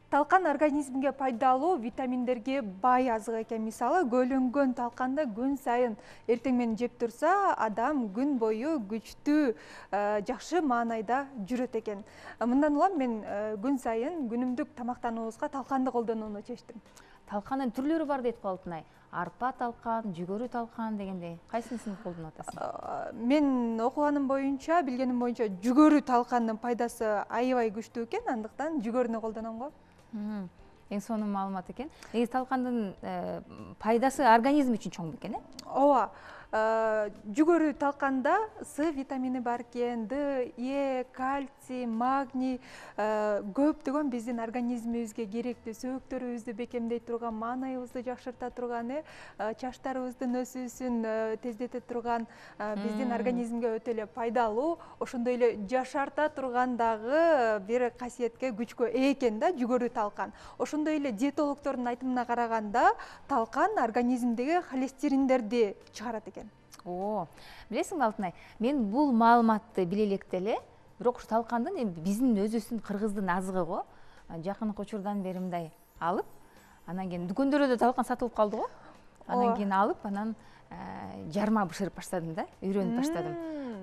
Талқан организмге пайдалуу, витаминдерге бай азык экен. Мисалы, көлөнгөн талканды күн сайын эртең менен жеп турса, адам күн бою күчтүү, жакшы маанайда жүрөт экен. Мындан улам мен күн сайын күнүмдүк тамактануубузга талканды колдонууну чечтим. Талкандын түрлөрү бар дейт го Алтынай. Арпа талкан, жүгөрү талкан дегендей. Кайсысын колдонуп атасың? Мен окуганым боюнча, билгеним боюнча, жүгөрү талкандын пайдасы аябай күчтүү экен, андыктан жүгөрүнү колдоном го. Эң сонун маалымат экен. Негизи талкандын пайдасы организм үчүн чоң бекен, Ооба. Жүгөрү талканда С витамини бар экен, Д, Е, кальций, магний, көптөгөн биздин организмибизге керектүү сөөктөрүбүздү бекемдей турган, маанайыбызды жакшырта турган, чачтарыбыздын өсүүсүн тездете турган, биздин организмге өтө эле пайдалуу, ошондой эле жашарта турган дагы бир касиетке, күчкө ээ экен да жүгөрү талкан. Ошондой эле диетологдордун айтымына караганда, талкан организмдеги холестериндерди чыгарат экен. Билесиңби Алтынай, мен бул маалыматты биле электе эле, бирок талкандын биздин өзүбүздүн кыргыздын азыгы го. Жакынкы учурдан бери мындай алып, анан кийин дүкөндөрдө да талкан сатылып калды го. Анан кийин алып, анан жарма бышырып баштадым да, үйрөнүп баштадым.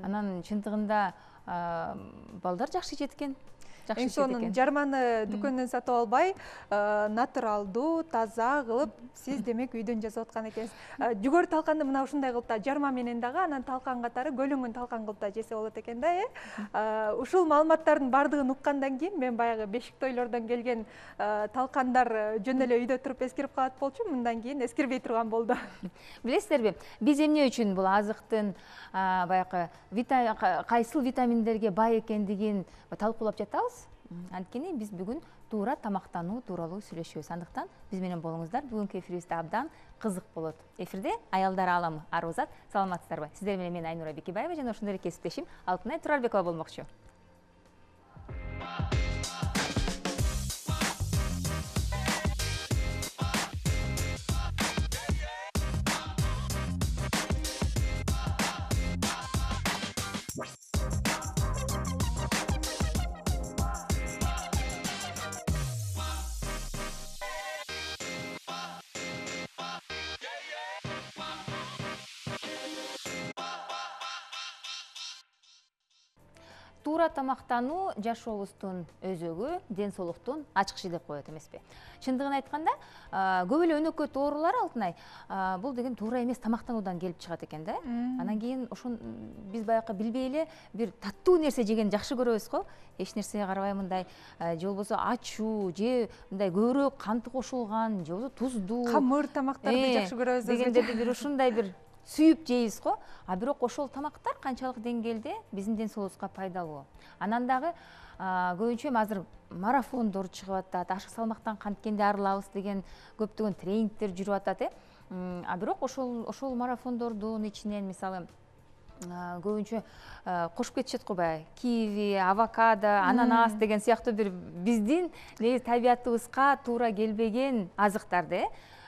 Анан чындыгында балдар жакшы жейт экен. Эң сонун жарманы дүкөндөн сатып албай, натуралдуу, таза кылып, сиз демек үйдөн жасап аткан экенсиз. Жүгөрү талканды мына ушундай кылып да жарма менен дагы, анан талкан катары көлөнгөн талкан кылып да жесе болот экен да, Ушул маалыматтардын баардыгын уккандан кийин мен баягы бешик тойлордон келген талкандар жөн эле үйдө туруп эскирип калат болчу, мындан кийин эскирбей турган болду. Билесиздерби, биз эмне үчүн бул азыктын баягы кайсыл витаминдерге бай экендигин талкуулап жатабыз? Анткени биз бүгүн туура тамактануу тууралуу сүйлөшөбүз. Андыктан биз менен болуңуздар. Бүгүнкү эфирибизде абдан кызык болот. Эфирде аялдар ааламы Арузат. Саламатсыздарбы? Сиздер менен мен Айнура Бекебаева жана ошондой эле кесиптешим Алтынай Турарбекова болмокчу. Туура тамактануу жашообуздун өзөгү, ден соолуктун ачкычы деп коет эмеспи? Чындыгын айтканда, көп эле өнөкөт оорулар Алтынай, бул деген туура эмес тамактануудан келип чыгат экен да. Анан кийин ошон биз баягы билбей эле бир таттуу нерсе жегенди жакшы көрөбүз го. Эч нерсеге карабай мындай, же болбосо ачуу, же мындай көбүрөөк канты кошулган, же болбосо туздуу, камыр тамактарды жакшы көрөбүз дегендерди бир ушундай бир сүйүп жейбиз го. Бирок ошол тамактар канчалык деңгээлде биздин ден соолугубузга пайдалуу. Анан дагы көбүнчө азыр марафондор чыгып атат, ашык салмактан канткенде арылабыз деген көптөгөн тренингдер жүрүп атат, бирок ошол марафондордун ичинен мисалы көбүнчө кошуп кетишет го баягы киви, авокадо, ананас деген сыяктуу бир биздин табиятыбызга туура келбеген азыктарды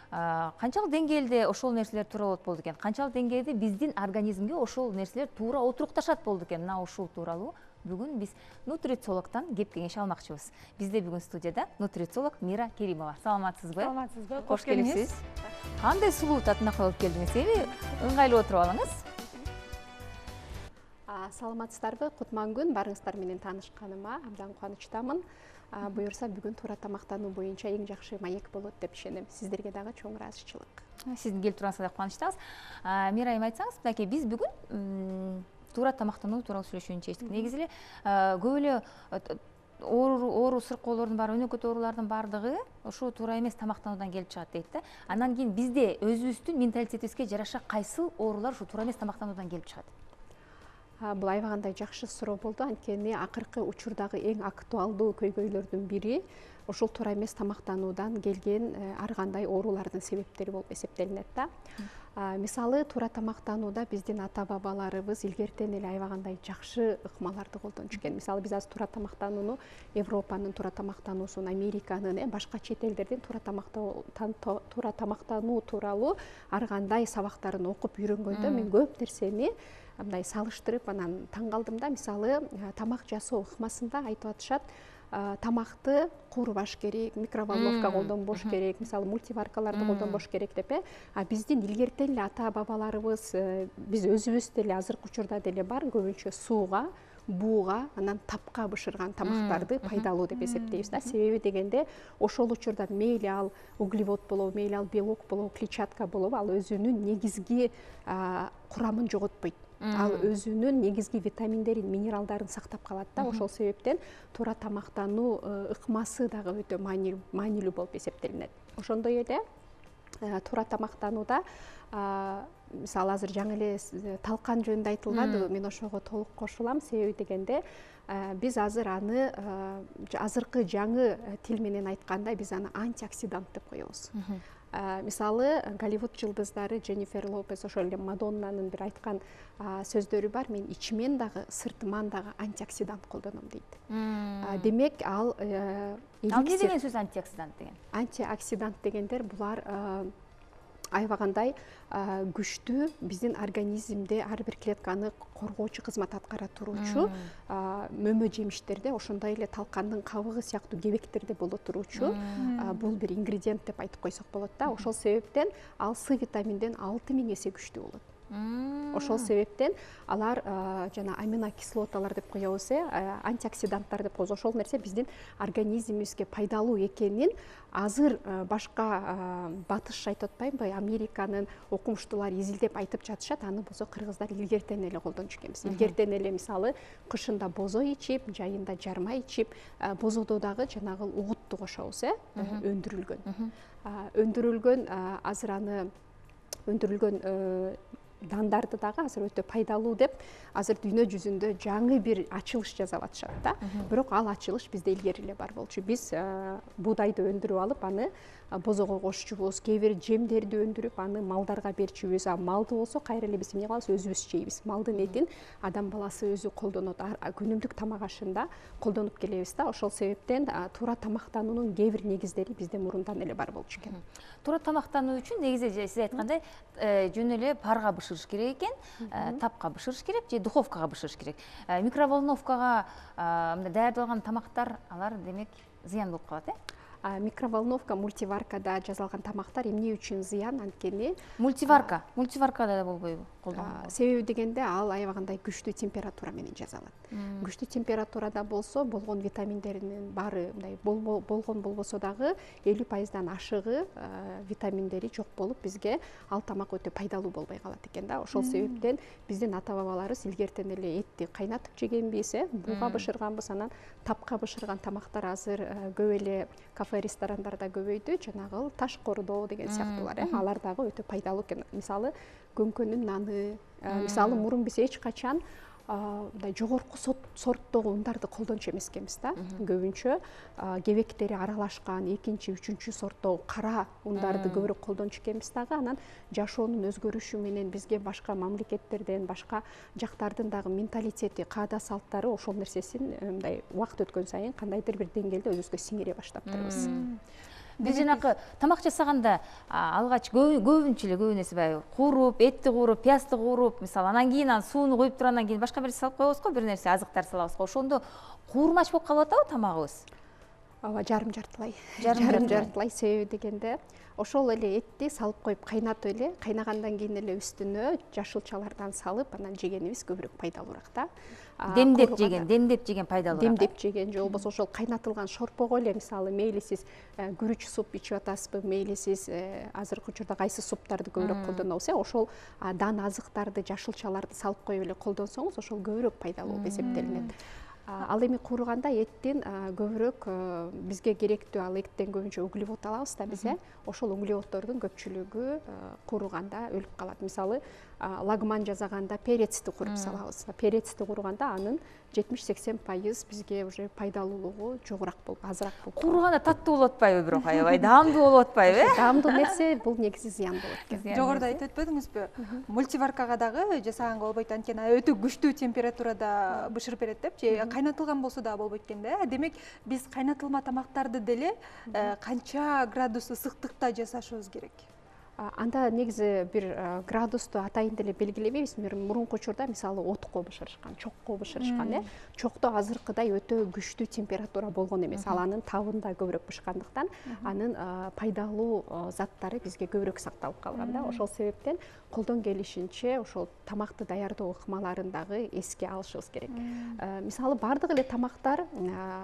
канчалык деңгээлде ошол нерселер туура болот болду экен, канчалык деңгээлде биздин организмге ошол нерселер туура отурукташат болду экен. Мына ушул тууралуу бүгүн биз нутрициологдон кеп кеңеш алмакчыбыз. Бизде бүгүн студияда нутрициолог Мира Керимова. Саламатсызбы? Саламатсызбы? Кош келипсиз. Кандай сулуу татынакка алып келдиңиз? Ыңгайлуу отуруп алыңыз. Саламатсыздарбы? Кутман күн, барыңыздар менен таанышканыма абдан кубанычтамын. Буюрса бүгүн туура тамактануу боюнча эң жакшы маек болот деп ишенем. Сиздерге дагы чоң ыраазычылык. Сиздин келип турганыңызга кубанычтабыз. Мира айым, айтсаңыз, мынакей биз бүгүн туура тамактануу тууралуу сүйлөшүүнү чечтик. Негизи эле көп эле оору сыркоолордун баары, өнөкөт оорулардын баардыгы ошо туура эмес тамактануудан келип чыгат дейт да. Анан кийин бизде өзүбүздүн менталитетибизге жараша кайсыл оорулар ушу туура эмес тамактануудан келип чыгат? Бул аябагандай жакшы суроо болду. Анткени акыркы учурдагы эң актуалдуу көйгөйлөрдүн бири ошол туура эмес тамактануудан келген ар кандай оорулардын себептери болуп эсептелинет да. Мисалы, туура тамактанууда биздин ата бабаларыбыз илгертен эле аябагандай жакшы ыкмаларды колдонуп жүргөн. Мисалы, биз азыр туура тамактанууну Европанын туура тамактануусун, Американын, башка чет элдердин туура тамактануу тууралуу ар кандай сабактарын окуп үйрөнгөндө мен көп нерсени мындай салыштырып анан таң калдым да. Мисалы, тамак жасоо ыкмасында айтып атышат, тамакты куурбаш керек, микроволновка колдонбош керек, мисалы мультиваркаларды колдонбош керек деп. А биздин илгертен эле ата бабаларыбыз, биз өзүбүз деле азыркы учурда деле бар, көбүнчө сууга, бууга, анан тапка бышырган тамактарды пайдалуу деп эсептейбиз да. Себеби дегенде ошол учурда мейли ал углевод болобу, мейли ал белок болобу, клетчатка болобу, ал өзүнүн негизги курамын жоготпойт. Ал өзүнүн негизги витаминдерин, минералдарын сактап калат да. Ошол себептен туура тамактануу ыкмасы дагы өтө маанилүү болуп эсептелинет. Ошондой эле туура тамактанууда мисалы азыр жаңы эле талкан жөнүндө айтылган, мен ошого толук кошулам. Себеби дегенде биз азыр аны азыркы жаңы тил менен айтканда биз аны антиоксидант деп коебуз. Мисалы Голливуд жылдыздары Дженнифер Лопес, ошол эле Мадоннанын бир айткан сөздөрү бар: мен ичимен дагы, сыртыман дагы антиоксидант колдоном дейт. Демек ал эмне деген сөз антиоксидант деген? Антиоксидант дегендер булар аябагандай күчтүү биздин организмде ар бир клетканы коргоочу кызмат аткара туруучу мөмө жемиштерде, ошондой эле талкандын кабыгы сыяктуу кебектерде боло туруучу бул бир ингредиент деп айтып койсок болот да. Ошол себептен ал С витаминден 6000 эсе күчтүү болот. Ошол себептен алар жана аминокислоталар деп коебуз, антиоксиданттар деп коебуз. Ошол нерсе биздин организмибизге пайдалуу экенин азыр башка батыш айтып атпаймынбы, Американын окумуштуулары изилдеп айтып жатышат. Аны болсо кыргыздар илгертен эле колдончу экенбиз. Илгертен эле мисалы кышында бозо ичип, жайында жарма ичип, бозодо дагы жанагы угутту кошобуз, өндүрүлгөн. Өндүрүлгөн азыр аны өндүрүлгөн дандарды дагы азыр өтө пайдалуу деп азыр дүйнө жүзүндө жаңы бир ачылыш жасап атышат да. Бирок ал ачылыш бизде илгери эле бар болчу. Биз буудайды өндүрүп алып, аны бозого кошчубуз, кээ бир жемдерди өндүрүп аны малдарга берчүбүз. Малды болсо кайра эле биз эмне кылабыз, өзүбүз жейбиз. Малдын этин адам баласы өзү колдонот, күнүмдүк тамак ашында колдонуп келебиз да. Ошол себептен туура тамактануунун кээ бир негиздери бизде мурундан эле бар болчу экен. Туура тамактануу үчүн негизи сиз айткандай жөн эле парга бышырыш керек экен, тапка бышырыш керек же духовкага бышырыш керек. Микроволновкага даярдалган тамактар алар демек зыян болуп калат, Микроволновка, мультиваркада жасалган тамактар эмне үчүн зыян? Анткени мультиваркада да болбойбу колдонгонго? Себеби дегенде ал аябагандай күчтүү температура менен жасалат. Күчтүү температурада болсо болгон витаминдеринин баары мындай болгон болбосо дагы 50%дан ашыгы витаминдери жок болуп, бизге ал тамак өтө пайдалуу болбой калат экен да. Ошол себептен биздин ата бабаларыбыз илгертен эле этти кайнатып жегенбиз, бууга бышырганбыз, анан тапка бышырган тамактар азыр көп эле кафе ресторандарда көбөйдү. Жанагы таш кордоо деген сыяктуулар, алар дагы өтө пайдалуу экен. Мисалы көңкөнүн наны, мисалы мурун биз эч качан мындай жогорку сорттогу ундарды колдончу эмес экенбиз да. Көбүнчө кебектери аралашкан экинчи, үчүнчү сорттогу кара ундарды көбүрөөк колдончу экенбиз дагы. Анан жашоонун өзгөрүшү менен бизге башка мамлекеттерден, башка жактардын дагы менталитети, каада салттары ошол нерсесин мындай убакыт өткөн сайын кандайдыр бир деңгээлде өзүбүзгө сиңире баштаптырбыз. Биз жанакы тамак жасаганда алгач көбүнчө эле көбүнесе баягы кууруп, этти кууруп, пиязды кууруп, мисалы анан кийин сууну коюп туруп, анан кийин башка бир салып коебуз го, бир нерсе азыктар салабыз го. Ошондо куурмач болуп калып атабы тамагыбыз? Ооба, жарым-жартылай. Себеби дегенде ошол эле этти салып коюп кайнатып эле, кайнагандан кийин эле үстүнө жашылчалардан салып анан жегенибиз көбүрөөк пайдалуураак да. Демдеп жеген пайдалуураак. Демдеп жеген же болбосо ошол кайнатылган шорпого эле, мисалы мейли сиз күрүч суп ичип атасызбы, мейли сиз азыркы учурда кайсы суптарды көбүрөөк колдонобуз, ошол дан азыктарды, жашылчаларды салып коюп эле колдонсоңуз, ошол көбүрөөк пайдалуу болуп эсептелинет. Ал эми кууруганда эттин көбүрөөк бизге керектүү, ал эттен көбүнчө углевод алабыз да биз, ошол углеводдордун көпчүлүгү кууруганда өлүп калат. Мисалы лагман жасаганда перецти куруп салабыз. Перецти кууруганда анын 70-80% бизге уже пайдалуулугу жогораак болуп, азыраак болуп. Кууруганда таттуу болуп атпайбы, бирок аябай даамдуу болуп атпайбы? Даамдуу нерсе бул негизи зыян болот экен. Жогоруда айтып өтпөдүңүзбү? Мультиваркага дагы жасаганга болбойт, анткени өтө күчтүү температурада бышырып берет деп, же кайнатылган болсо да болбойт экен да. Демек биз кайнатылма тамактарды деле канча градус ысыктыкта жасашыбыз керек? Анда негизи бир градусту атайын деле белгилебейбиз. Мурунку учурда мисалы отко бышырышкан, чокко бышырышкан, чокто азыркыдай өтө күчтүү температура болгон эмес. Ал анын табында көбүрөөк бышкандыктан анын пайдалуу заттары бизге көбүрөөк сакталып калган да. Ошол себептен колдон келишинче ошол тамакты даярдоо ыкмаларын дагы эске алышыбыз керек. Мисалы бардык эле тамактар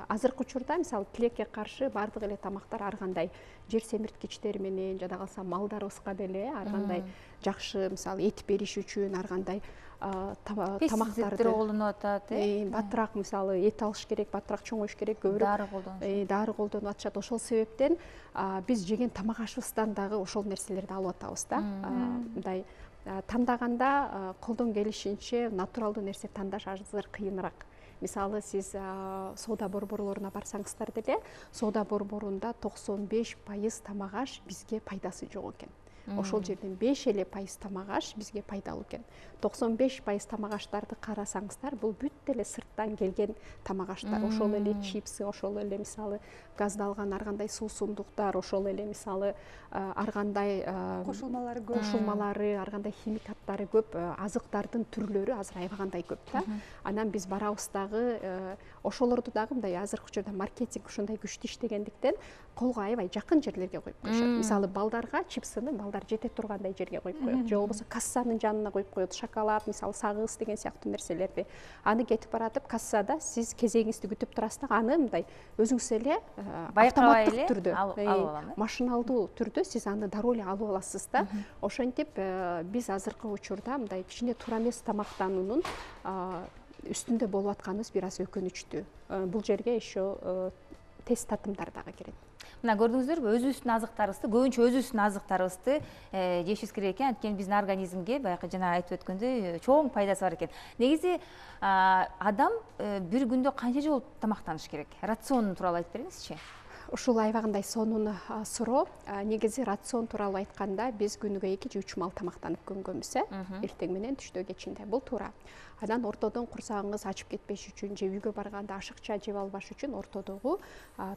азыркы учурда мисалы тилекке каршы бардык эле тамактар ар кандай жер семирткичтер менен жада калса малдарыбызга деле ар кандай жакшы мисалы эт бериш үчүн ар кандай тамактарды колдонуп атат, баттыраак мисалы эт алыш керек, баттыраак чоңоюш керек, көбүрөөк дары колдонуп атышат. Ошол себептен биз жеген тамак ашыбыздан дагы ошол нерселерди алып атабыз да. Мындай тандаганда колдон келишинче натуралдуу нерсе тандаш азыр кыйыныраак. Мисалы сиз соода борборлоруна барсаңыздар деле, соода борборунда 95% тамак аш бизге пайдасы жок экен. Ошол жерден 5 эле пайыз тамак аш бизге пайдалуу экен. 95% тамак аштарды карасаңыздар, бул бүт эле сырттан келген тамак аштар. Ошол эле чипсы, ошол эле мисалы газдалган ар кандай суусундуктар, ошол эле мисалы ар кандай кошулмалары, ар кандай химикаттары көп, азыктардын түрлөрү азыр аябагандай көп да. Анан биз барабыз дагы ошолорду дагы мындай азыркы учурда маркетинг ушундай күчтүү иштегендиктен колго аябай жакын жерлерге коюп коюшат. Мисалы балдарга чипсыны балдар жете тургандай жерге коюп коет, же болбосо кассанын жанына коюп коет, шоколад, мисалы сагыз деген сыяктуу нерселерди. Аны кетип баратып кассада сиз кезегиңизди күтүп турасыз да, аны мындай өзүңүз эле автоматтык түрдө, машиналдуу түрдө сиз аны дароо эле алып аласыз да. Ошентип биз азыркы учурда мындай кичине туура эмес тамактануунун үстүндө болуп атканыбыз бир аз өкүнүчтүү. Бул жерге еще тест татымдар дагы кирет. Мына көрдүңүздөрбү, өзүбүздүн азыктарыбызды, көбүнчө өзүбүздүн азыктарыбызды жешибиз керек экен. Анткени биздин организмге баягы жана айтып өткөндөй чоң пайдасы бар экен. Негизи адам бир күндө канча жолу тамактаныш керек? Рацион тууралуу айтып бериңизчи. Ушул аябагандай сонун суроо. Негизи рацион тууралуу айтканда биз күнүгө 2-3 мал тамактанып көнгөнбүз, эртең менен түштө кечинде. Бул туура. Анан ортодон курсагыңыз ачып кетпеш үчүн же үйгө барганда ашыкча жеп албаш үчүн ортодогу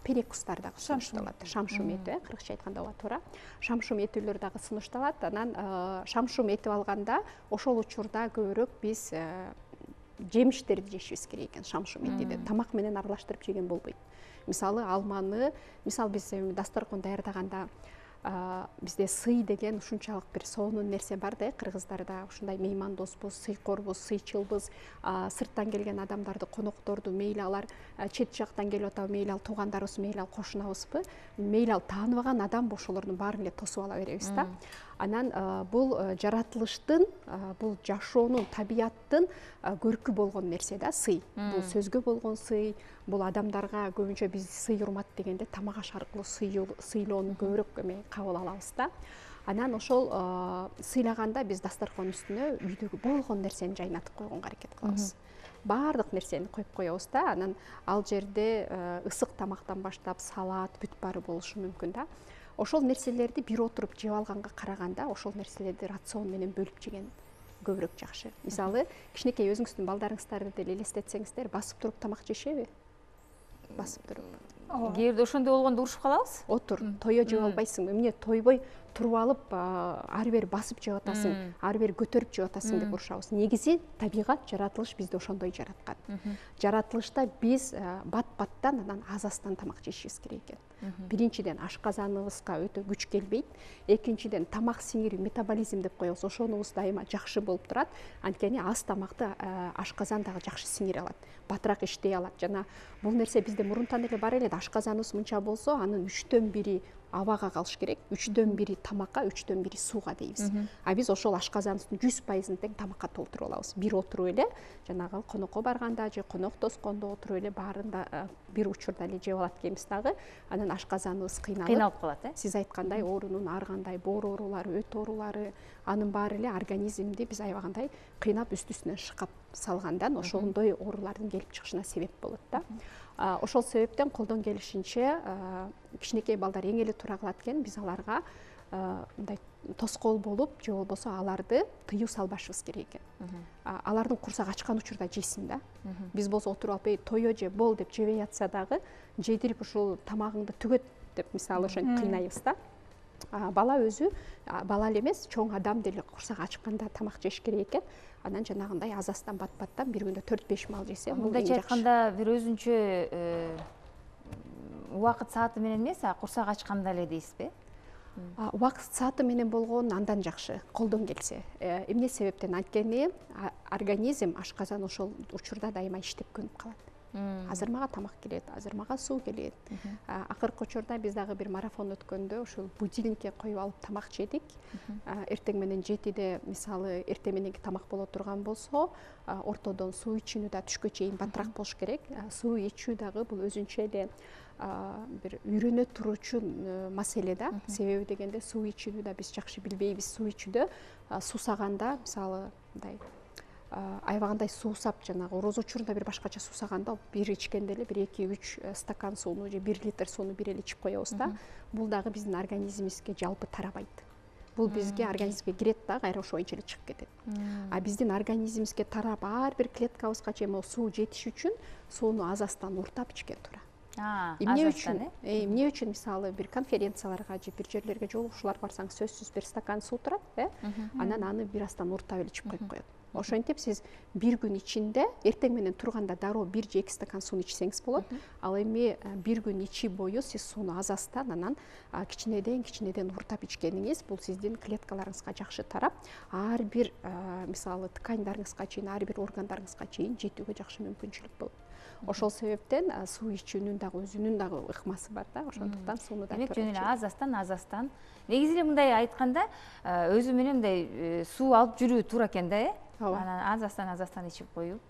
перекустар дагы сунушталат. Шамшум эти, кыргызча айтканда ооба туура. Шамшум этүүлөр дагы сунушталат. Анан шамшум этип алганда ошол учурда көбүрөөк биз жемиштерди жешибиз керек экен. Шамшум этиди тамак менен аралаштырып жеген болбойт. Мисалы алманы, мисалы биз дасторкон даярдаганда бизде сый деген ушунчалык бир сонун нерсе бар да, кыргыздарда ушундай меймандоспуз, сыйкорбуз, сыйчылбыз, сырттан келген адамдарды, конокторду мейли алар чет жактан келип атабы, мейли ал туугандарыбыз, мейли ал кошунабызбы, мейли ал тааныбаган адам ошолордун баарын эле тосуп ала беребиз да. Анан бул жаратылыштын, бул жашоонун, табияттын көркү болгон нерсе да, сый. Бул сөзгө болгон сый, бул адамдарга көбүнчө биз сый урмат дегенде тамак аш аркылуу сыйлоону көбүрөөк кабыл алабыз да. Анан ошол сыйлаганда биз дасторкон үстүнө үйдөгү болгон нерсени жайнатып койгонго аракет кылабыз. Баардык нерсени коюп коебуз да. Анан ал жерде ысык тамактан баштап салат, бүт баары болушу мүмкүн да. Ошол нерселерди бир отуруп жеп алганга караганда ошол нерселерди рацион менен бөлүп жеген көбүрөөк жакшы. Мисалы, кичинекей өзүңүздүн балдарыңыздарды деле элестетсеңиздер, басып туруп тамак жешеби? Басып туруп. Кээ бирде ошондой болгондо урушуп калабыз. Отур, тое жеп албайсың. Эмне тойбой туруп алып, ары бери басып жеп атасың, ары бери көтөрүп жеп атасың деп урушабыз. Негизи табигат, жаратылыш бизди ошондой жараткан. Жаратылышта биз бат-баттан анан аз-аздан тамак жешибиз керек экен. Биринчиден ашказаныбызга өтө күч келбейт. Экинчиден тамак сиңирүү, метаболизм деп коебуз. Ошонубуз дайыма жакшы болуп турат. Анткени аз тамакты ашказан дагы жакшы сиңире алат. Батыраак иштей алат. Жана бул нерсе бизде мурунтан эле бар эле. Ашказаныбыз мынча болсо, анын 3/1 абага калыш керек, 3/1 тамакка, 3/1 сууга дейбиз. А биз ошол ашказаныбыздын 100%-ын тең тамакка толтуруп алабыз. Бир отуруп эле, жанагы конокко барганда же конок тоскондо отуруп эле баарында бир учурда эле жеп алат экенбиз дагы. Анан ашказаныбыз кыйналып калат, Сиз айткандай оорунун ар кандай боор оорулары, өт оорулары, анын баары эле организмди биз аябагандай кыйнап үстүнөн шыкап салгандан ошондой оорулардын келип чыгышына себеп болот да. Ошол себептен колдон келишинче кичинекей балдар эң эле туура кылат экен, биз аларга мындай тоскоол болуп, же болбосо аларды тыюу салбашыбыз керек экен. Алардын курсагы ачкан учурда жесин да. Биз болсо отуруп алып, тое же бол деп жебей атса дагы, жедирип ушул тамагыңды түгөт деп мисалы ошентип кыйнайбыз да. бала өзү бала эле эмес, чоң адам деле курсак ачканда тамак жеш керек экен. Анан жанагындай аз аздан бат-баттан бир күндө 4-5 мал жесе, бул мындайча айтканда бир өзүнчө убакыт сааты менен эмес, курсак ачканда эле дейсизби? Убакыт сааты менен болгон андан жакшы, колдон келсе. Эмне себептен анткени организм ашказан ошол учурда дайыма иштеп көнүп калат. Азыр мага тамак келет, азыр мага суу келет. Акыркы учурда биз дагы бир марафон өткөндө ушул будильникке коюп алып тамак жедик. Эртең менен 7-де мисалы эртең мененки тамак боло турган болсо, ортодон суу ичүүнү да түшкө чейин батыраак болуш керек. Суу ичүү дагы бул өзүнчө эле бир үйрөнө туручу маселе да. Себеби дегенде суу ичүүнү да биз жакшы билбейбиз. Суу ичүүдө суусаганда мисалы мындай аябагандай суусап, жанагы орозо учурунда бир башкача суусаганда бир ичкенде эле 1-2-3 стакан сууну же 1 литр сууну бир эле ичип коебуз да. Бул дагы биздин организмибизге жалпы тарабайт. Бул бизге организмге кирет да, кайра ошо боюнча эле чыгып кетет. Биздин организмибизге тарап ар бир клеткабызга чейин суу жетиш үчүн сууну аз аздан уртап ичкен туура. Эмне үчүн мисалы бир конференцияларга же бир жерлерге жолугушууларга барсаңыз сөзсүз бир стакан суу турат, анан аны бир аздан уртап эле ичип коюп коет. Ошентип сиз бир күн ичинде эртең менен турганда дароо 1 же 2 стакан сууну ичсеңиз болот. Ал эми бир күн ичи бою сиз сууну аз аздан анан кичинеден уртап ичкениңиз бул сиздин клеткаларыңызга жакшы тарап, ар бир мисалы тканьдарыңызга чейин, ар бир органдарыңызга чейин жетүүгө жакшы мүмкүнчүлүк болот. Ошол себептен суу ичүүнүн дагы өзүнүн дагы ыкмасы бар да. Ошондуктан сууну да демек жөн эле аз аздан. Негизи эле мындай айтканда өзү менен мындай суу алып жүрүү туура экен да, анан аз аздан ичип коюп,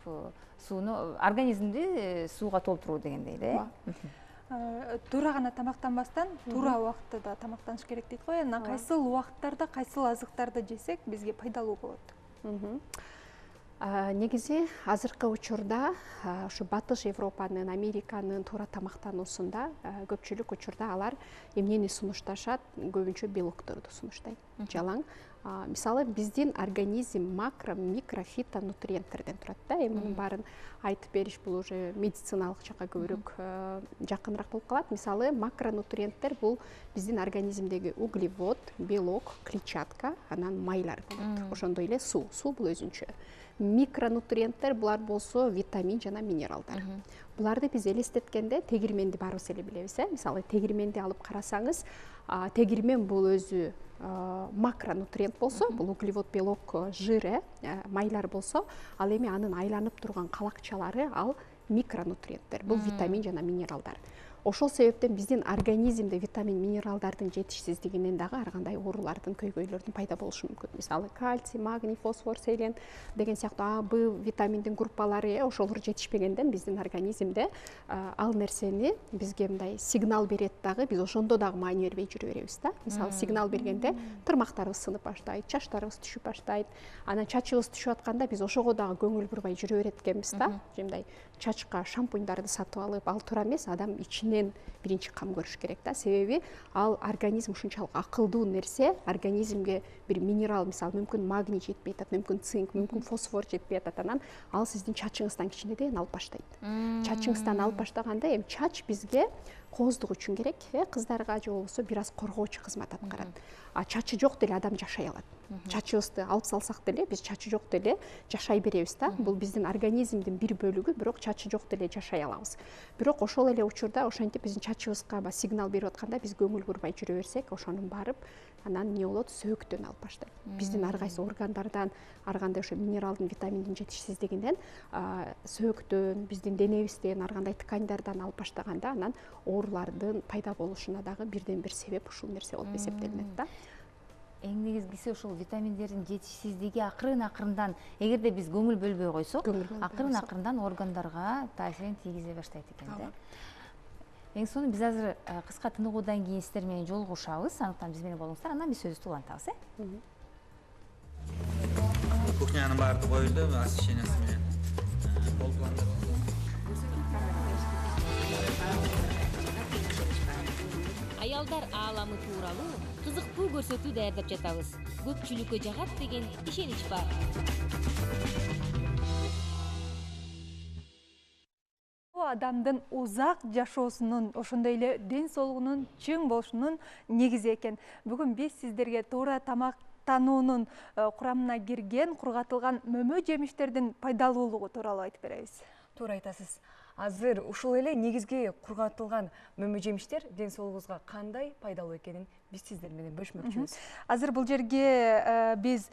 сууну организмди сууга толтуруу дегендей да. Туура гана тамактанбастан, туура убакытта да тамактаныш керек дейт го. Анан кайсыл убакыттарда кайсыл азыктарды жесек бизге пайдалуу болот? Негизи азыркы учурда ушу Батыш Европанын, Американын туура тамактануусунда көпчүлүк учурда алар эмнени сунушташат? Көбүнчө белокторду сунуштайт. Жалаң. Мисалы биздин организм макро, микро, фитонутриенттерден турат да. Мунун баарын айтып бериш бул уже медициналык жакка көбүрөөк жакыныраак болуп калат. Мисалы макронутриенттер бул биздин организмдеги углевод, белок, клетчатка, анан майлар болот. Ошондой эле суу. Суу бул өзүнчө. Микронутриенттер булар болсо витамин жана минералдар. Буларды биз элестеткенде тегирменди баарыбыз эле билебиз. Мисалы тегирменди алып карасаңыз, тегирмен бул өзү макронутриент болсо, бул углевод, белок, жир, майлар болсо, ал эми анын айланып турган калакчалары ал микронутриенттер. Бул витамин жана минералдар. Ошол себептен биздин организмде витамин, минералдардын жетишсиздигинен дагы ар кандай оорулардын, көйгөйлөрдүн пайда болушу мүмкүн. Мисалы кальций, магний, фосфор, селен деген сыяктуу А, Б витаминдин группалары ошолор жетишпегенден биздин организмде ал нерсени бизге мындай сигнал берет дагы, биз ошондо дагы маани бербей жүрө беребиз да. Мисалы сигнал бергенде тырмактарыбыз сынып баштайт, чачтарыбыз түшүп баштайт. Анан чачыбыз түшүп атканда биз ошого дагы көңүл бурбай жүрө берет экенбиз да. Мындай чачка шампуньдарды сатып алып, ал туура эмес, адам ичинен биринчи кам көрүш керек да. Себеби ал организм ушунчалык акылдуу нерсе, организмге бир минерал, мисалы мүмкүн магний жетпей атат, мүмкүн цинк, мүмкүн фосфор жетпей атат, анан ал сиздин чачыңыздан кичинеден алып баштайт. Чачыңыздан алып баштаганда эми чач бизге кооздук үчүн керек, кыздарга же болбосо бир аз коргоочу кызмат аткарат. Чачы жок деле адам жашай алат. Чачыбызды алып салсак деле биз чачы жок деле жашай беребиз да. Бул биздин организмдин бир бөлүгү, бирок чачы жок деле жашай алабыз. Бирок ошол эле учурда ошентип биздин чачыбызга сигнал берип атканда биз көңүл бурбай жүрө берсек, ошонун барып анан эмне болот? Сөөктөн алып баштайт. Биздин ар кайсы органдардан ар кандай ошо минералдын, витаминдин жетишсиздигинен сөөктөн, биздин денебизден ар кандай тканьдардан алып баштаганда анан оорулардын пайда болушуна дагы бирден бир себеп ушул нерсе болуп эсептелинет да. Эң негизгиси ошол витаминдердин жетишсиздиги акырын-акырындан, эгерде биз көңүл бөлбөй койсок, акырын-акырындан органдарга таасирин тийгизе баштайт экен да. Эң сонун биз азыр кыска тыныгуудан кийин сиздер менен жолугушабыз, андыктан биз менен болуңуздар, андан биз сөзүбүздү улантабыз. Кухнянын баары коюлду, освещениясы менен. Аялдар ааламы тууралуу кызыктуу көрсөтүү даярдап жатабыз. Көпчүлүккө жагат деген ишенич бар. адамдын узак жашоосунун, ошондой эле ден соолугунун чың болушунун негизи экен. Бүгүн биз сиздерге туура тамактануунун курамына кирген кургатылган мөмө жемиштердин пайдалуулугу тууралуу айтып беребиз. Туура айтасыз. Азыр ушул эле негизги кургатылган мөмө жемиштер ден соолугубузга кандай пайдалуу экенин биз сиздер менен бөлүшмөкчүбүз. Азыр бул жерге биз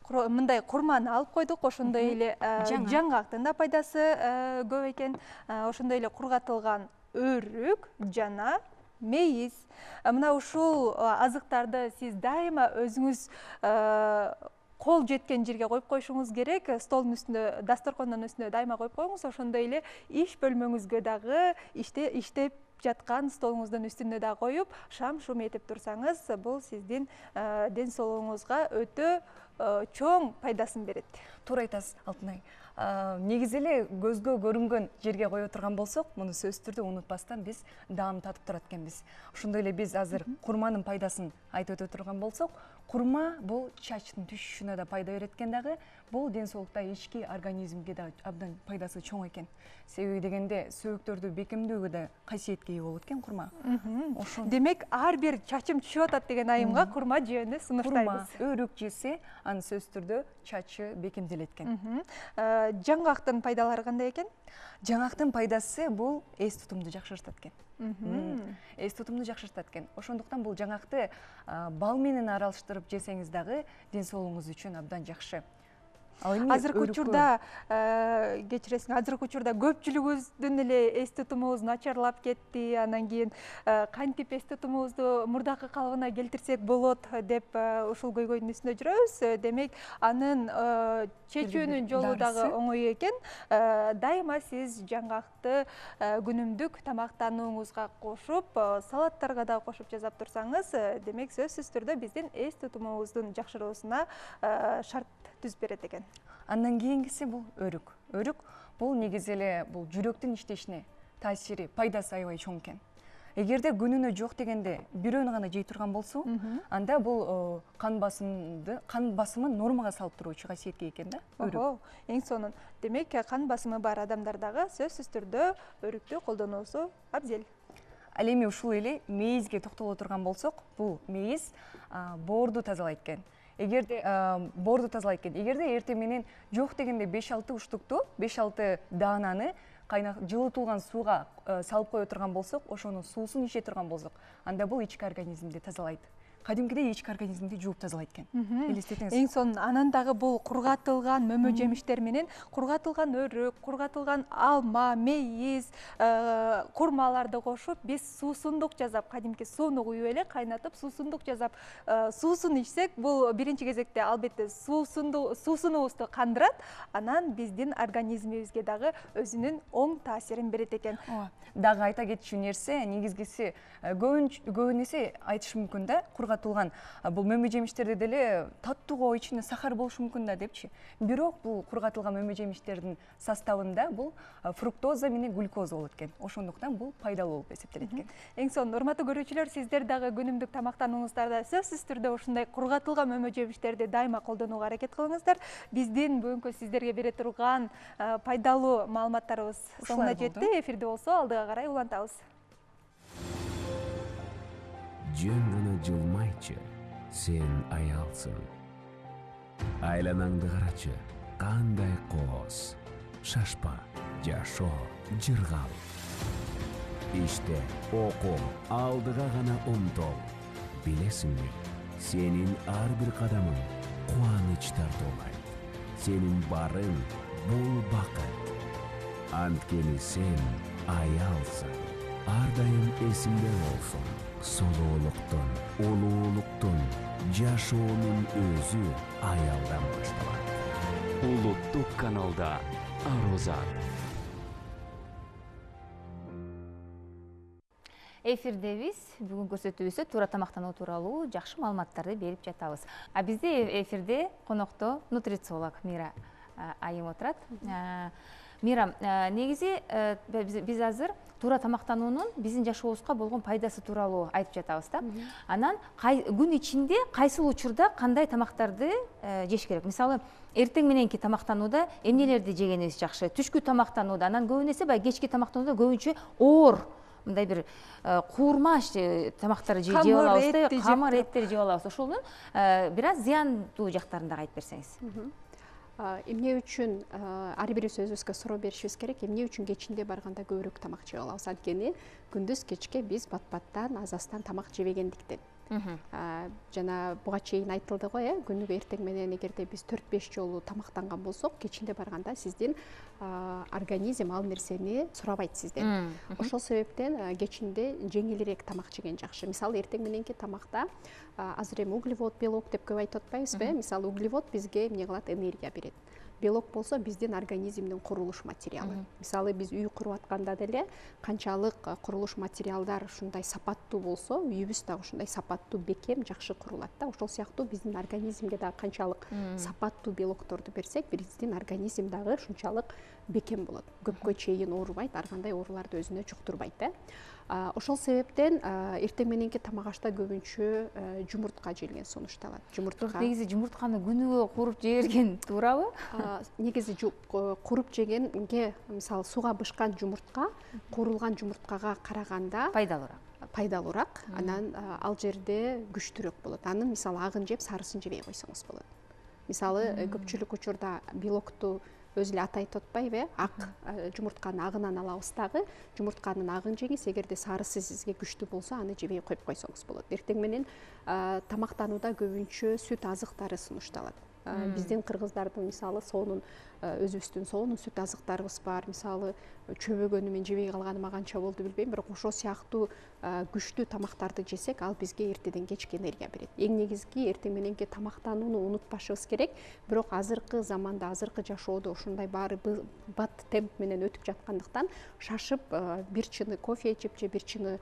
мындай курманы алып койдук, ошондой эле жаңгактын да пайдасы көп экен. Ошондой эле кургатылган өрүк жана мейиз. Мына ушул азыктарды сиз дайыма өзүңүз кол жеткен жерге коюп коюшуңуз керек. Столдун үстүндө, дасторкондун үстүндө дайыма коюп коюңуз. Ошондой эле иш бөлмөңүзгө дагы иштеп жаткан столуңуздун үстүнө да коюп, шам-шум этип турсаңыз, бул сиздин ден соолугуңузга өтө чоң пайдасын берет. Туура айтасыз, Алтынай. Негизи эле көзгө көрүнгөн жерге кое турган болсок, муну сөзсүз түрдө унутпастан биз даам татып турат экенбиз. Ошондой эле биз азыр курманын пайдасын айтып өтө турган болсок, курма бул чачтын түшүшүнө да пайда берет экен дагы, бул ден соолукта ички организмге да абдан пайдасы чоң экен. Себеби дегенде сөөктөрдү бекемдөөгө да касиетке ээ болот экен курма. Демек, ар бир чачым түшүп атат деген айымга курма жөөнү сунуштайбыз. Курма, өрүк жесе, анын сөзсүз түрдө чачы бекемделет экен. Жаңгактын пайдалары кандай экен? Жаңгактын пайдасы бул эс тутумду жакшыртат экен. Эс тутумду жакшыртат экен. Ошондуктан бул жаңгакты бал менен аралаштырып жесеңиз дагы ден соолугуңуз үчүн абдан жакшы. Азыркы учурда, кечиресиң, азыркы учурда көпчүлүгүбүздүн эле эс тутумубуз начарлап кетти. Анан кийин кантип эс тутумубузду мурдакы калыбына келтирсек болот деп ушул көйгөйдүн үстүндө жүрөбүз. Демек, анын чечүүнүн жолу дагы оңой экен. Дайыма сиз жаңгакты күнүмдүк тамактанууңузга кошуп, салаттарга да кошуп жасап турсаңыз, демек сөзсүз түрдө биздин эс тутумубуздун жакшыруусуна шарт түз берет экен. Андан кийинкиси бул өрүк. Өрүк бул негизи эле бул жүрөктүн иштешине таасири, пайдасы аябай чоң экен. Эгерде күнүнө жок дегенде бирөөнү гана жей турган болсо, анда бул кан басымын нормага салып туруучу касиетке экен да өрүк. Эң сонун. Демек, кан басымы бар адамдардагы сөзсүз түрдө өрүктү колдонуусу абзел. Ал эми ушул эле мейизге токтоло турган болсок, бул мейиз боорду тазалайт экен. Эгерде эртең менен жок дегенде 5-6 уштукту, 5-6 даананы жылытылган сууга салып кое турган болсок, ошонун суусун иче турган болсок, анда бул ички организмди тазалайт. Кадимкидей ички организмди жууп тазалайт экен. Элестетиңиз. Эң сонун, анан дагы бул кургатылган мөмө жемиштер менен кургатылган өрүк, кургатылган алма, мейиз, курмаларды кошуп, биз суусундук жасап, кадимки сууну куюп эле кайнатып, суусундук жасап, суусун ичсек, бул биринчи кезекте албетте суусунубузду кандырат, анан биздин организмибизге дагы өзүнүн оң таасирин берет экен. Дагы айта кетчү нерсе, негизгиси көбүн эсе айтыш мүмкүн да, кургатылган бул мөмө жемиштерде деле таттууга ичинде сахар болушу мүмкүн да депчи. Бирок бул кургатылган мөмө жемиштердин составында бул фруктоза менен глюкоза болот экен. Ошондуктан бул пайдалуу болуп эсептелет экен. Эң сонун, урматтуу көрүүчүлөр, сиздер дагы күнүмдүк тамактанууңуздарда сөзсүз түрдө ушундай кургатылган мөмө жемиштерди дайыма колдонууга аракет кылыңыздар. Биздин бүгүнкү сиздерге бере турган пайдалуу маалыматтарыбыз соңуна жетти. Эфирде болсо алдыга карай улантабыз. Жөн гана жылмайчы, сен аялсың. Айланаңды карачы, кандай кооз. Шашпа, жашоо, жыргал. Иште, окум, алдыга гана умтол. Билесиңби, сенин ар бир кадамың кубаныч тартуулайт. Сенин барың бул бакыт. Анткени сен аялсың. Ар дайым эсиңде болсун. Солуулуктун, улуулуктун, жашоонун өзү аялдан башталат. Улуттук каналда Арозат. Эфирдебиз. Бүгүн көрсөтүүбүздө туура тамактануу тууралуу жакшы маалыматтарды берип жатабыз. Бизде эфирде конокто нутрициолог Мира айым отурат. Мира, негизи биз азыр туура тамактануунун биздин жашообузга болгон пайдасы тууралуу айтып жатабыз да. Анан күн ичинде кайсыл учурда кандай тамактарды жеш керек? Мисалы, эртең мененки тамактанууда эмнелерди жегенибиз жакшы? Түшкү тамактанууда, анан көбүнесе эсе баягы кечки тамактанууда көбүнчө оор мындай бир куурма тамактарды жеп алабыз да, камыр эттерди жеп алабыз. Ошонун бир аз зыяндуу жактарын дагы айтып берсеңиз. Эмне үчүн ар бирибиз өзүбүзгө суроо беришибиз керек? Эмне үчүн кечинде барганда көбүрөөк тамак жеп алабыз? Анткени күндүз кечке биз бат-баттан, аз-аздан тамак жебегендиктен. Жана буга чейин айтылды го, күнүгө эртең менен эгерде биз 4-5 жолу тамактанган болсок, кечинде барганда сиздин организм ал нерсени сурабайт сизден. Ошол себептен кечинде жеңилирээк тамак жеген жакшы. Мисалы, эртең мененки тамакта азыр эми углевод, белок деп көп айтып атпайбызбы? Мисалы, углевод бизге эмне кылат? Энергия берет. Белок болсо биздин организмдин курулуш материалы. Мисалы, биз үй куруп атканда деле канчалык курулуш материалдар ушундай сапаттуу болсо, үйүбүз дагы ушундай сапаттуу, бекем, жакшы курулат да. Ошол сыяктуу биздин организмге дагы канчалык сапаттуу белокторду берсек, биздин организм дагы ушунчалык бекем болот. Көпкө чейин оорубайт, ар кандай ооруларды өзүнө жуктурбайт да. Ошол себептен эртең мененки тамак ашта көбүнчө жумуртка желген сунушталат. Жумуртка. Негизи жумуртканы күнүгө куруп жеберген туурабы? Негизи куруп жегенге, мисалы, сууга бышкан жумуртка куурулган жумурткага караганда пайдалуураак. Анан ал жерде күчтүүрөөк болот. Анын мисалы агын жеп, сарысын жебей койсоңуз болот. Мисалы, көпчүлүк учурда белокту өзү эле аты айтып атпайбы? Ак жумуртканын агынан алабыз дагы. Жумуртканын агын жеңиз, эгерде сарысы сизге күчтүү болсо, аны жебей коюп койсоңуз болот. Эртең менен тамактанууда көбүнчө сүт азыктары сунушталат. Биздин кыргыздардын мисалы соонун өзүбүздүн соонун сүт азыктарыбыз бар. Мисалы, чөбөгөнү мен жебей калганыма канча болду билбейм, бирок ошол сыяктуу күчтүү тамактарды жесек, ал бизге эртеден кечке энергия берет. Эң негизги эртең мененки тамактанууну унутпашыбыз керек. Бирок азыркы заманда, азыркы жашоодо ушундай баары бат темп менен өтүп жаткандыктан, шашып бир чыны кофе ичип же бир чыны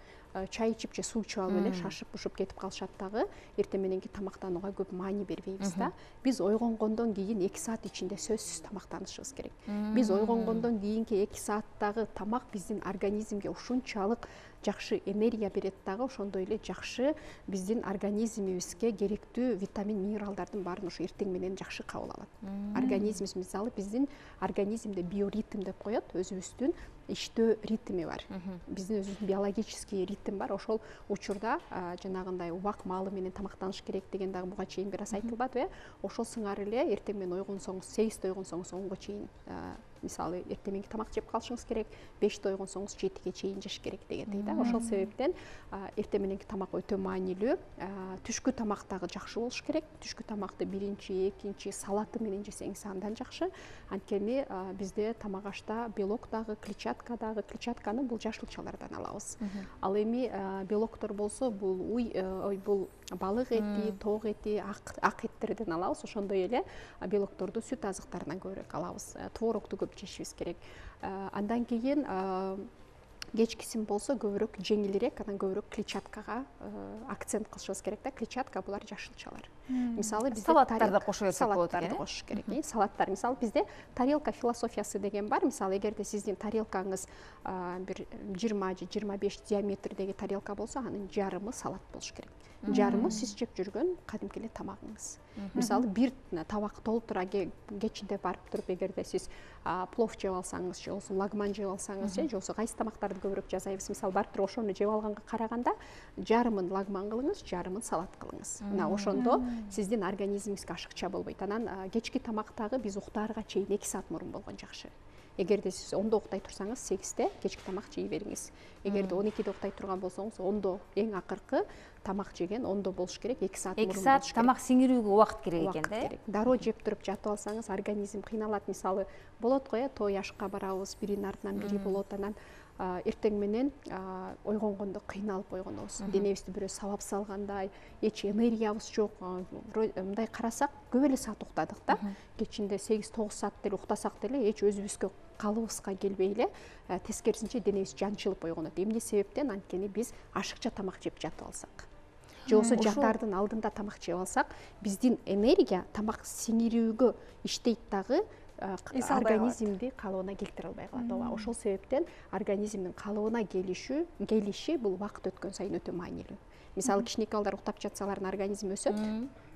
чай ичип же суу ичип алып эле шашып ушуп кетип калышат дагы. Эртең мененки тамактанууга көп маани бербейбиз да. Биз ойгонгондон кийин 2 саат ичинде сөзсүз тамактанышыбыз керек. Биз ойгонгондон кийинки 2 сааттагы тамак биздин организмге ушунчалык жакшы энергия берет дагы, ошондой эле жакшы биздин организмибизге керектүү витамин, минералдардын баарын ушу эртең менен жакшы кабыл алат. Организмибиз, мисалы, биздин организмде биоритм деп коет, өзүбүздүн иштөө ритми бар. Биздин өзүбүздүн биологический ритм бар. Ошол учурда жанагындай убак маалы менен тамактаныш керек деген дагы буга чейин бир аз айтылбадыбы? Ошол сыңары эле эртең менен ойгонсоңуз, 8-те ойгонсоңуз 10го чейин мисалы эртең мененки тамак жеп калышыңыз керек, 5-те ойгонсоңуз 7-ге чейин жеш керек дегендей да. Ошол себептен эртең мененки тамак өтө маанилүү. Түшкү тамак дагы жакшы болуш керек. Түшкү тамакты 1-2 салаты менен жесеңиз андан жакшы. Анткени бизде тамак ашта белок дагы, клетчатка дагы, клетчатканы бул жашылчалардан алабыз. Ал эми белоктор болсо бул бул балык эти, тоок эти, ак эттерден алабыз. Ошондой эле белокторду сүт азыктарынан көбүрөөк алабыз. Творогду көп жешибиз керек. Андан кийин кечкисин болсо көбүрөөк жеңилирээк, анан көбүрөөк клетчаткага акцент кылышыбыз керек да. Клетчатка булар жашылчалар. Мисалы бизде салаттарды кошо берсек болот экен. Салаттарды кошуш керек. Салаттар, мисалы бизде тарелка философиясы деген бар. Мисалы эгерде сиздин тарелкаңыз бир 20 же 25 диаметрдеги тарелка болсо, анын жарымы салат болуш керек. Жарымы сиз жеп жүргөн кадимки эле тамагыңыз. Мисалы бир табак толтура кечинде барып туруп, эгерде сиз плов жеп алсаңыз, же болбосо лагман жеп алсаңыз, же болбосо кайсы тамактарды көбүрөөк жасайбыз. Мисалы барып туруп ошону жеп алганга караганда жарымын лагман кылыңыз, жарымын салат кылыңыз. Мына ошондо сиздин организмиңизге ашыкча болбойт. Анан кечки тамактагы биз уктаарга чейин 2 саат мурун болгон жакшы. Эгерде сиз 10-до уктай турсаңыз, 8-те кечки тамак жей бериңиз. Эгерде 12-де уктай турган болсоңуз, 10-до эң акыркы тамак жеген 10-до болуш керек, 2 саат мурун болуш керек. 2 саат тамак сиңирүүгө убакыт керек экен да. Дароо жеп туруп жатып алсаңыз, организм кыйналат. Мисалы болот го, той ашка барабыз, биринин артынан бири болот, анан эртең менен ойгонгондо кыйналып ойгонобуз. Денебизди бирөө сабап салгандай, эч энергиябыз жок. Мындай карасак, көп эле саат уктадык да. Кечинде 8-9 саат деле уктасак деле эч өзүбүзгө калыбызга келбей эле, тескерисинче денебиз жанчылып ойгонот. Эмне себептен? Анткени биз ашыкча тамак жеп жатып алсак. Же болбосо жатаардын алдында тамак жеп алсак, биздин энергия тамак сиңирүүгө иштейт дагы, Эс албай калат. организмди калыбына келтире албай калат. Ооба, ошол себептен организмдин калыбына келиши бул убакыт өткөн сайын өтө маанилүү. Мисалы кичинекей балдар уктап жатсалардын организми өсөт,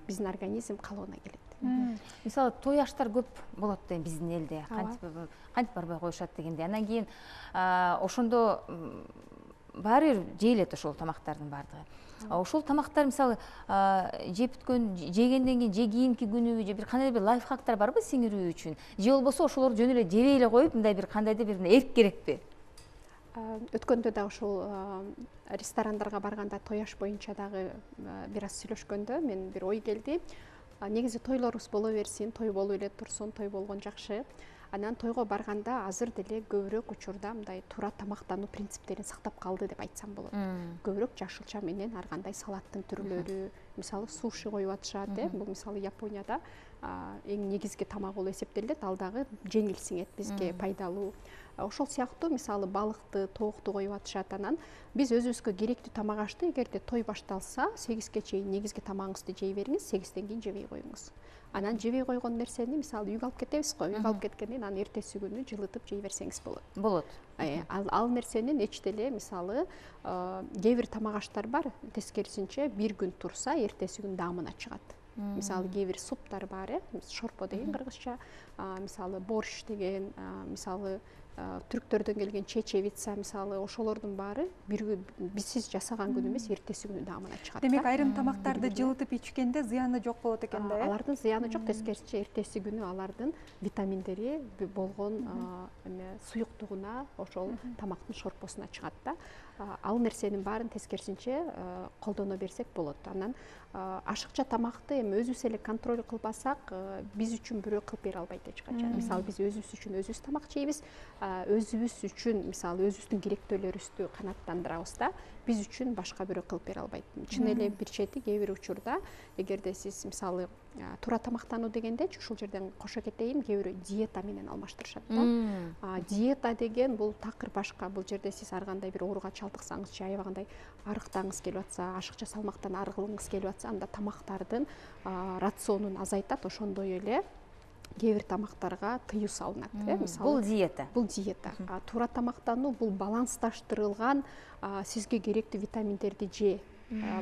биздин организм калыбына келет. Мисалы той аштар көп болот да биздин элде. Кантип барбай коюшат дегенде. Анан кийин ошондо баары бир жейилет ошол тамактардын баардыгы. Ошол тамактар мисалы жеп бүткөн, жегенден кийин же кийинки күнүбү же бир кандайдыр бир лайфхактар барбы сиңирүү үчүн? Же болбосо ошолорду жөн эле жебей эле коюп, мындай бир кандайдыр бир эрк керекпи? Өткөндө да ошол ресторандарга барганда той аш боюнча дагы бир аз сүйлөшкөндө мен бир ой келди. Негизи тойлорубуз боло берсин, той болуп эле турсун, той болгон жакшы. Анан тойго барганда азыр деле көбүрөөк учурда мындай туура тамактануу принциптерин сактап калды деп айтсам болот. Көбүрөөк жашылча менен ар кандай салаттын түрлөрү, мисалы суши коюп атышат, бул мисалы Японияда эң негизги тамак болуп эсептелет, ал дагы жеңил сиңет, бизге пайдалуу. Ошол сыяктуу мисалы балыкты, тоокту коюп атышат. Анан биз өзүбүзгө керектүү тамак ашты эгерде той башталса 8ге чейин негизги тамагыңызды жей бериңиз, 8ден кийин жебей коюңуз. Анан жебей койгон нерсени мисалы үйгө алып кетебиз го, үйгө алып кеткенден анан эртеси күнү жылытып жей берсеңиз болот. Болот. Ал нерсенин эч деле мисалы кээ бир тамак аштар бар, тескерисинче бир күн турса эртеси күн даамына чыгат. Мисалы кээ бир суптар бар, шорпо деген кыргызча, мисалы борщ деген, мисалы түрктөрдөн келген чечевица, мисалы ошолордун баары бизсиз жасаган күнү эмес, эртеси күнү даамына чыгат. Демек айрым тамактарды жылытып ичкенде зыяны жок болот экен да, Алардын зыяны жок, тескерисинче эртеси күнү алардын витаминдери болгон суюктугуна ошол тамактын шорпосуна чыгат да. Ал нерсенин баарын тескерисинче колдоно берсек болот. Анан ашыкча тамакты эми өзүбүз эле контроль кылбасак, биз үчүн бирөө кылып бере албайт эч качан. Мисалы биз өзүбүз үчүн өзүбүз тамак жейбиз, өзүбүз үчүн мисалы өзүбүздүн керектөөлөрүбүздү канааттандырабыз да, биз үчүн башка бирөө кылып бере албайт. Чын эле бир чети кээ бир учурда эгерде сиз мисалы туура тамактануу дегендечи ушул жерден кошо кетейин, кээ бирөө диета менен алмаштырышат да. Диета деген бул такыр башка. Бул жерде сиз ар кандай бир ооруга чалдыксаңыз же аябагандай арыктагыңыз келип атса, ашыкча салмактан арылгыңыз келип атса, анда тамактардын рационун азайтат. Ошондой эле кээ бир тамактарга тыюу салынат. Бул диета. Бул диета. Туура тамактануу бул балансташтырылган сизге керектүү витаминдерди же.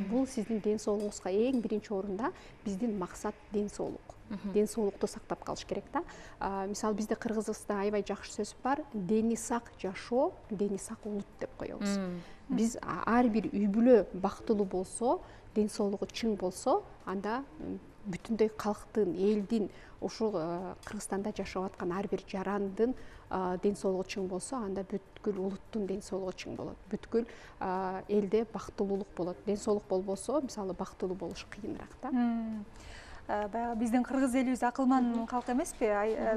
Бул сиздин ден соолугуңузга эң биринчи орунда биздин максат ден соолук. Ден соолукту сактап калыш керек да. Мисалы бизде кыргызыбызда аябай жакшы сөз бар. Дени сак жашоо, дени сак улут деп коебуз. Биз ар бир үй бүлө бактылуу болсо, ден соолугу чың болсо, анда бүтүндөй калктын, элдин, ушул Кыргызстанда жашап аткан ар бир жарандын ден соолугу чың болсо, анда бүткүл улуттун ден соолугу чың болот. Бүткүл элде бактылуулук болот. Ден соолук болбосо, мисалы бактылуу болуш кыйыныраак да. Баягы биздин кыргыз элибиз акылман калк эмеспи?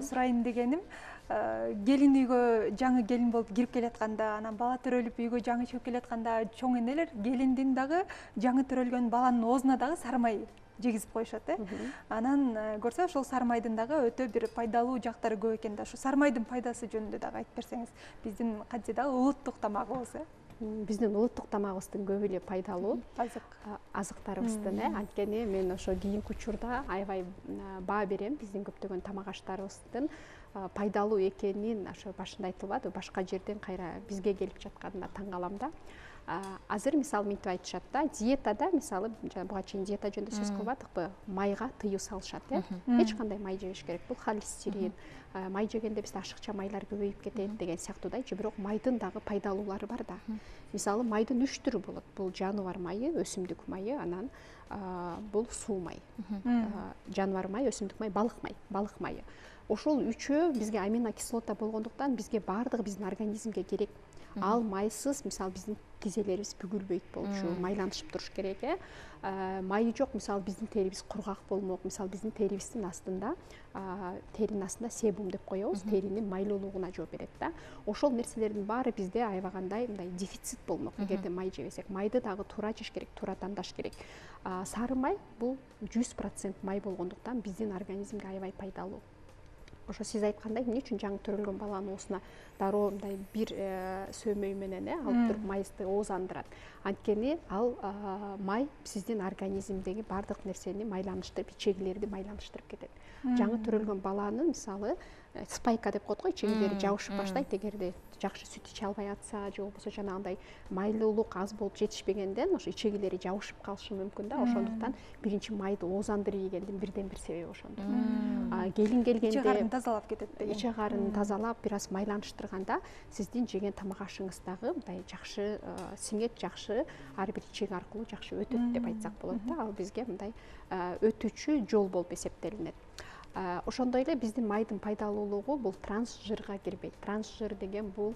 Сурайын дегеним, келин үйгө жаңы келин болуп кирип келатканда, анан бала төрөлүп үйгө жаңы чыгып келатканда чоң энелер келиндин дагы жаңы төрөлгөн баланын оозуна дагы сары май жегизип коюшат, Анан көрсө ошол сары майдын дагы өтө бир пайдалуу жактары көп экен да. Ошо сары майдын пайдасы жөнүндө дагы айтып берсеңиз, биздин кантсе дагы улуттук тамагыбыз, Биздин улуттук тамагыбыздын көп эле пайдалуу азыктарыбыздын, анткени мен ошо кийинки учурда аябай баа берем биздин көптөгөн тамак аштарыбыздын пайдалуу экенин ошо башында айтылбады, башка жерден кайра бизге келип жатканына таң калам да. Азыр мисалы мынтип айтышат да, диетада мисалы буга чейин диета жөнүндө сөз кылбадыкпы, майга тыюу салышат, эч кандай май жебеш керек. Бул холестерин, май жегенде бизде ашыкча майлар көбөйүп кетет деген сыяктуудайчы, бирок майдын дагы пайдалуулары бар да. Мисалы майдын 3 түрү болот. Бул жаныбар майы, өсүмдүк майы, анан бул суу май. Жаныбар майы, өсүмдүк майы, балык майы. Ошол үчөө бизге аминокислота болгондуктан бизге баардыгы биздин организмге керек. Ал майсыз мисалы биздин тизелерибиз бүгүлбөйт болчу, майланышып туруш керек. Майы жок, мисалы биздин терибиз кургак болмок, мисалы биздин терибиздин астында, теринин астында себум деп коебуз, теринин майлуулугуна жооп берет да. Ошол нерселердин баары бизде аябагандай мындай дефицит болмок эгерде май жебесек. Майды дагы туура жеш керек, туура тандаш керек. Сары май бул 100% май болгондуктан биздин организмге аябай пайдалуу. Ошо сиз айткандай, эмне үчүн жаңы төрөлгөн баланын оозуна дароо мындай бир сөөмөй менен алып туруп майысты оозандырат. Анткени ал май сиздин организмдеги баардык нерсени майланыштырып, ичегилерди майланыштырып кетет. Жаңы төрөлгөн баланын мисалы спайка деп коет го, ичегилери жабышып баштайт. Эгерде жакшы сүт иче албай атса же болбосо жанагындай майлуулук аз болуп жетишпегенден ошо ичегилери жабышып калышы мүмкүн да. Ошондуктан биринчи майды оозандырып ийгендин бирден бир себеби ошондо. Келин келгенде иче карын тазалап кетет деген. Иче карын тазалап, бир аз майланыштырганда сиздин жеген тамак ашыңыз дагы мындай жакшы сиңет, жакшы ар бир ичек аркылуу жакшы өтөт деп айтсак болот да. Ал бизге мындай өтүүчү жол болуп эсептелинет. Ошондой эле биздин майдын пайдалуулугу бул транс жырга кирбейт. Транс жыр деген бул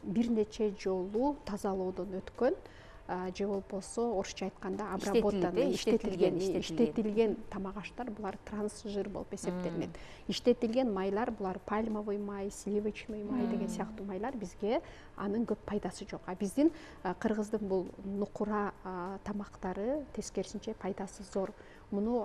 бир нече жолу тазалоодон өткөн же болбосо орусча айтканда обработанный, иштетилген тамак аштар, булар транс жыр болуп эсептелинет. Иштетилген майлар булар пальмовый май, сливочный май деген сыяктуу майлар бизге анын көп пайдасы жок. Биздин кыргыздын бул нукура тамактары тескерисинче пайдасы зор. Муну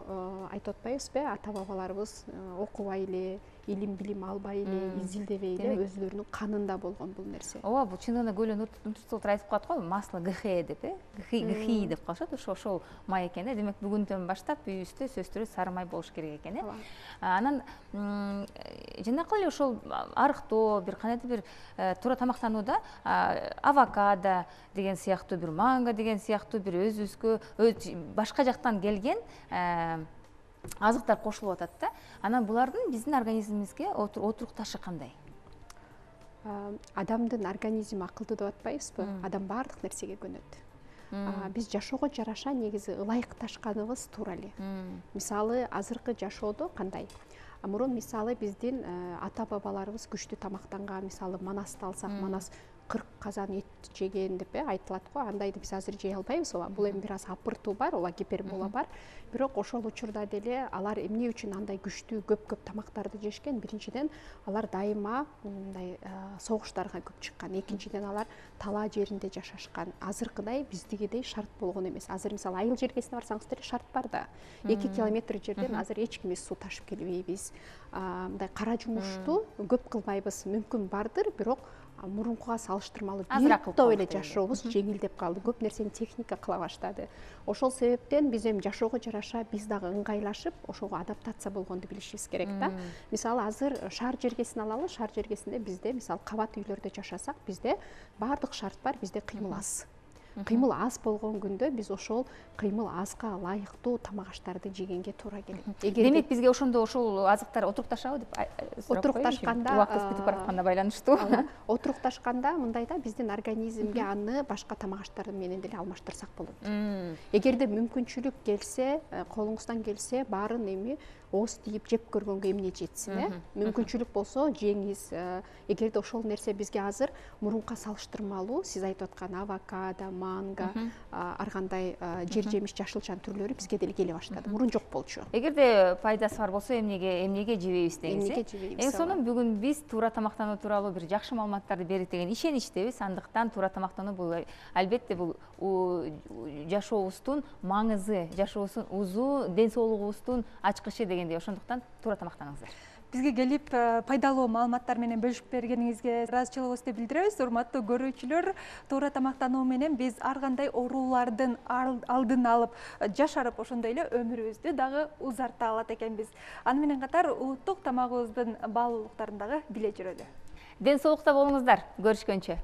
айтып атпайбызбы, ата бабаларыбыз окубай эле, илим билим албай эле, изилдебей эле өзүлөрүнүн канында болгон бул нерсе. Ооба, бул чындыгында Гүлөн Утустултур айтып калат го, масло ГХ деп, ГХИ деп калышат, ошол май экен. Демек бүгүндөн баштап үйүбүздө сөзсүз сары май болуш керек экен. Анан жанакы эле ошол арыктоо, бир кандайдыр бир туура тамактанууда авокадо деген сыяктуу, бир манго деген сыяктуу, бир өзүбүзгө башка жактан келген азыктар кошулуп атат да. Анан булардын биздин организмибизге отурукташы кандай? Адамдын организми акылдуу деп атпайбызбы? Адам баардык нерсеге көнөт. Биз жашоого жараша негизи ылайыкташканыбыз туура эле. Мисалы, азыркы жашоодо кандай? Мурун мисалы биздин ата бабаларыбыз күчтүү тамактанган, мисалы Манасты алсак, Манас 40 казан эт жеген деп айтылат го. Андайды биз азыр жей албайбыз. Бул эми бир аз апыртуу бар, ооба гипербола бар. Бирок ошол учурда деле алар эмне үчүн андай күчтүү көп тамактарды жешкен? Биринчиден алар дайыма мындай согуштарга көп чыккан. Экинчиден алар талаа жеринде жашашкан. Азыркыдай биздигидей шарт болгон эмес. Азыр мисалы айыл жергесине барсаңыз деле шарт бар да. 2 километр жерден азыр эч кимибиз суу ташып келбейбиз. Мындай кара жумушту көп кылбайбыз. Мүмкүн бардыр, бирок мурункуга салыштырмалуу топ эле жашообуз жеңилдеп калды. Көп нерсени техника кыла баштады. Ошол себептен биз эми жашоого жараша биз дагы ыңгайлашып, ошого адаптация болгонду билишибиз керек да. Мисалы азыр шаар жергесин алалы, шаар жергесинде бизде мисалы кабат үйлөрдө жашасак, бизде баардык шарт бар, бизде кыймыл аз. Кыймыл аз болгон күндө биз ошол кыймыл азга ылайыктуу тамак аштарды жегенге туура келет. Демек бизге ошондо ошол азыктар отурукташабы деп отурукташканда, убактыбыз бүтүп баратканда байланыштуу. Отурукташканда мындай да, биздин организмге аны башка тамак аштар менен деле алмаштырсак болот. Эгерде мүмкүнчүлүк келсе, колуңуздан келсе, баарын эми ооз тийип жеп көргөнгө эмне жетсин, мүмкүнчүлүк болсо жеңиз. Эгерде ошол нерсе бизге азыр мурунка салыштырмалуу, сиз айтып аткан авокадо, манго, ар кандай жер жемиш жашылчан түрлөрү бизге деле келе баштады. Мурун жок болчу. Эгерде пайдасы бар болсо эмнеге жебейбиз деңиз. Эң сонун бүгүн биз туура тамактануу тууралуу бир жакшы маалыматтарды бердик деген ишеничтебиз. Андыктан туура тамактануу бул албетте бул жашообуздун маңызы, жашообуздун узун, ден соолугубуздун ачкычы дегендей. Ошондуктан туура тамактаныңыздар. Бизге келип пайдалуу маалыматтар менен бөлүшүп бергениңизге ыраазычылыгыбызды билдиребиз. Урматтуу көрүүчүлөр, туура тамактануу менен биз ар кандай оорулардын алдын алып, жашарып, ошондой эле өмүрүбүздү дагы узарта алат экенбиз. Аны менен катар улуттук тамагыбыздын баалуулуктарын дагы биле жүрөлү. Ден соолукта болуңуздар. Көрүшкөнчө.